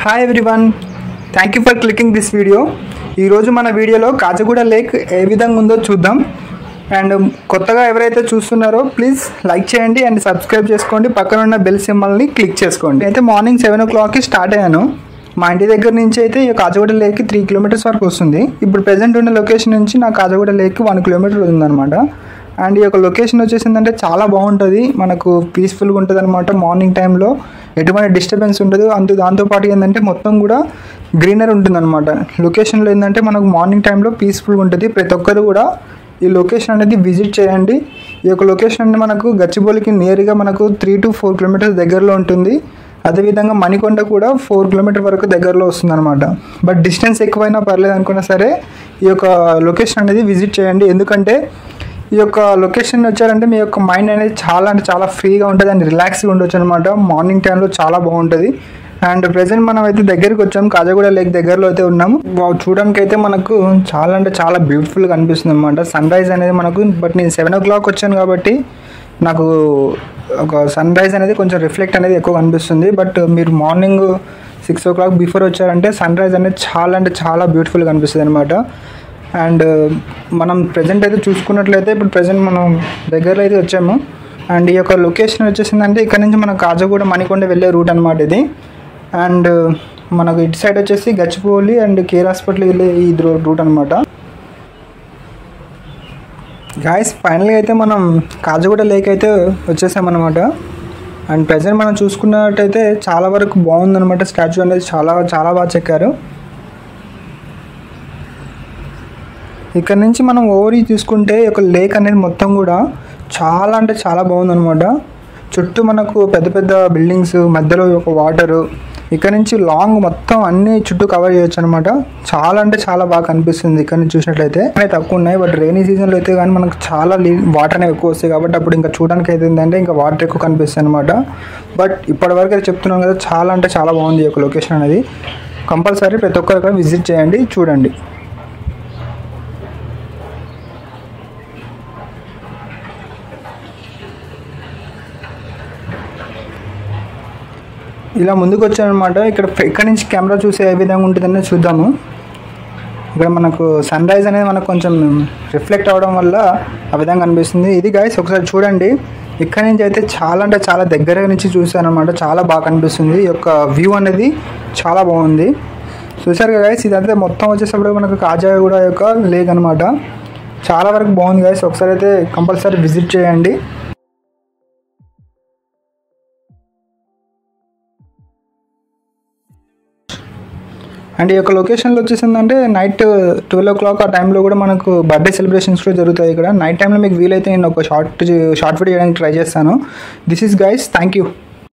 Hi everyone, thank you for clicking this video. ఈరోజు మన వీడియోలో కాజగూడ లేక్ ఏ విధంగా ఉందో చూద్దాం. అండ్ కొత్తగా ఎవరైతే చూస్తున్నారో ప్లీజ్ లైక్ చేయండి అండ్ సబ్స్క్రైబ్ చేసుకోండి. పక్కన ఉన్న బెల్ సింబల్ని క్లిక్ చేసుకోండి. అయితే మార్నింగ్ 7 o'clockకి స్టార్ట్ అయ్యాను. మా ఇంటి దగ్గర నుంచి అయితే ఈ కాజగూడ లేక్కి 3 kilometers వరకు వస్తుంది. ఇప్పుడు ప్రెజెంట్ ఉన్న లొకేషన్ నుంచి నా కాజగూడ లేక్కి 1 kilometer ఉందన్నమాట. అండ్ ఈ యొక్క లొకేషన్ వచ్చేసిందంటే చాలా బాగుంటుంది, మనకు పీస్ఫుల్గా ఉంటుంది అనమాట. మార్నింగ్ టైంలో ఎటువంటి డిస్టర్బెన్స్ ఉండదు. దాంతోపాటు ఏంటంటే మొత్తం కూడా గ్రీనరీ ఉంటుంది అనమాట. లొకేషన్లో ఏంటంటే మనకు మార్నింగ్ టైంలో పీస్ఫుల్గా ఉంటుంది. ప్రతి ఒక్కరు కూడా ఈ లొకేషన్ అనేది విజిట్ చేయండి. ఈ యొక్క లొకేషన్ అనేది మనకు గచ్చిబౌలికి నియర్గా మనకు 3 to 4 kilometers దగ్గరలో ఉంటుంది. అదేవిధంగా మణికొండ కూడా 4 kilometers వరకు దగ్గరలో వస్తుంది అనమాట. బట్ డిస్టెన్స్ ఎక్కువైనా పర్లేదు అనుకున్నా సరే ఈ యొక్క లొకేషన్ అనేది విజిట్ చేయండి. ఎందుకంటే ఈ యొక్క లొకేషన్ వచ్చారంటే మీ యొక్క మైండ్ అనేది చాలా అంటే చాలా ఫ్రీగా ఉంటుంది అండ్ రిలాక్స్గా ఉండొచ్చు అనమాట. మార్నింగ్ టైంలో చాలా బాగుంటుంది. అండ్ ప్రెజెంట్ మనం అయితే దగ్గరికి వచ్చాము, కాజగూడ లేక్ దగ్గరలో అయితే ఉన్నాము. చూడడానికి అయితే మనకు చాలా అంటే చాలా బ్యూటిఫుల్గా అనిపిస్తుంది అనమాట. సన్ రైజ్ అనేది మనకు, బట్ నేను 7 o'clock వచ్చాను కాబట్టి నాకు ఒక సన్ రైజ్ అనేది కొంచెం రిఫ్లెక్ట్ అనేది ఎక్కువ కనిపిస్తుంది. బట్ మీరు మార్నింగ్ 6 o'clock బిఫోర్ వచ్చారంటే సన్ రైజ్ అనేది చాలా అంటే చాలా బ్యూటిఫుల్గా అనిపిస్తుంది అనమాట. అండ్ మనం ప్రజెంట్ అయితే చూసుకున్నట్లయితే ఇప్పుడు ప్రజెంట్ మనం దగ్గరలో అయితే వచ్చాము. అండ్ ఈ యొక్క లొకేషన్ వచ్చేసిందంటే ఇక్కడ నుంచి మన కాజగూడ మణికొండ వెళ్ళే రూట్ అనమాట ఇది. అండ్ మనకు ఇటు సైడ్ వచ్చేసి గచ్చిబౌలి అండ్ కేర్ హాస్పిటల్ వెళ్ళే ఈ రూట్ అనమాట. గాయస్ ఫైనల్గా అయితే మనం కాజగూడ లేక్ అయితే వచ్చేసామన్నమాట. అండ్ ప్రజెంట్ మనం చూసుకున్నట్టయితే చాలా వరకు బాగుందన్నమాట. స్టాచ్యూ అనేది చాలా చాలా బాగా చెక్కారు. ఇక్కడ నుంచి మనం ఓవర్ తీసుకుంటే ఒక లేక్ అనేది మొత్తం కూడా చాలా అంటే చాలా బాగుందన్నమాట. చుట్టూ మనకు పెద్ద పెద్ద బిల్డింగ్స్, మధ్యలో ఒక వాటరు, ఇక్కడ నుంచి లాంగ్ మొత్తం అన్ని చుట్టూ కవర్ చేయొచ్చు అనమాట. చాలా అంటే చాలా బాగా కనిపిస్తుంది. ఇక్కడ నుంచి చూసినట్లయితే తక్కువ ఉన్నాయి, బట్ రైనీ సీజన్లో అయితే కానీ మనకు చాలా వాటర్ అనేవి ఎక్కువ వస్తాయి కాబట్టి అప్పుడు ఇంకా చూడడానికి అయితే ఏంటంటే ఇంకా వాటర్ ఎక్కువ కనిపిస్తాయి అనమాట. బట్ ఇప్పటివరకు అయితే చెప్తున్నాం కదా, చాలా అంటే చాలా బాగుంది ఈ యొక్క లొకేషన్ అనేది. కంపల్సరీ ప్రతి ఒక్కరు విజిట్ చేయండి, చూడండి. ఇలా ముందుకు వచ్చానమాట. ఇక్కడ నుంచి కెమెరా చూసే ఏ విధంగా ఉంటుందని చూద్దాము. ఇక్కడ మనకు సన్ రైజ్ అనేది మనకు కొంచెం రిఫ్లెక్ట్ అవ్వడం వల్ల ఆ విధంగా అనిపిస్తుంది. ఇది గైస్ ఒకసారి చూడండి. ఇక్కడ నుంచి అయితే చాలా అంటే చాలా దగ్గర నుంచి చూసాను అనమాట. చాలా బాగా కనిపిస్తుంది. ఈ యొక్క వ్యూ అనేది చాలా బాగుంది. చూసారు కదా గైస్, ఇదంతా మొత్తం వచ్చేసప్పుడు మనకు కాజగూడ యొక్క లేక్ అనమాట. చాలా వరకు బాగుంది గైస్. ఒకసారి అయితే కంపల్సరీ విజిట్ చేయండి. అండ్ ఈ యొక్క లొకేషన్లో వచ్చేసిందంటే నైట్ 12 o'clock ఆ టైంలో కూడా మనకు బర్త్డే సెలబ్రేషన్స్ కూడా జరుగుతాయి ఇక్కడ. నైట్ టైంలో మీకు వీలైతే నేను ఒక షార్ట్ వీడియో చేయడానికి ట్రై చేస్తాను. This is guys, thank you.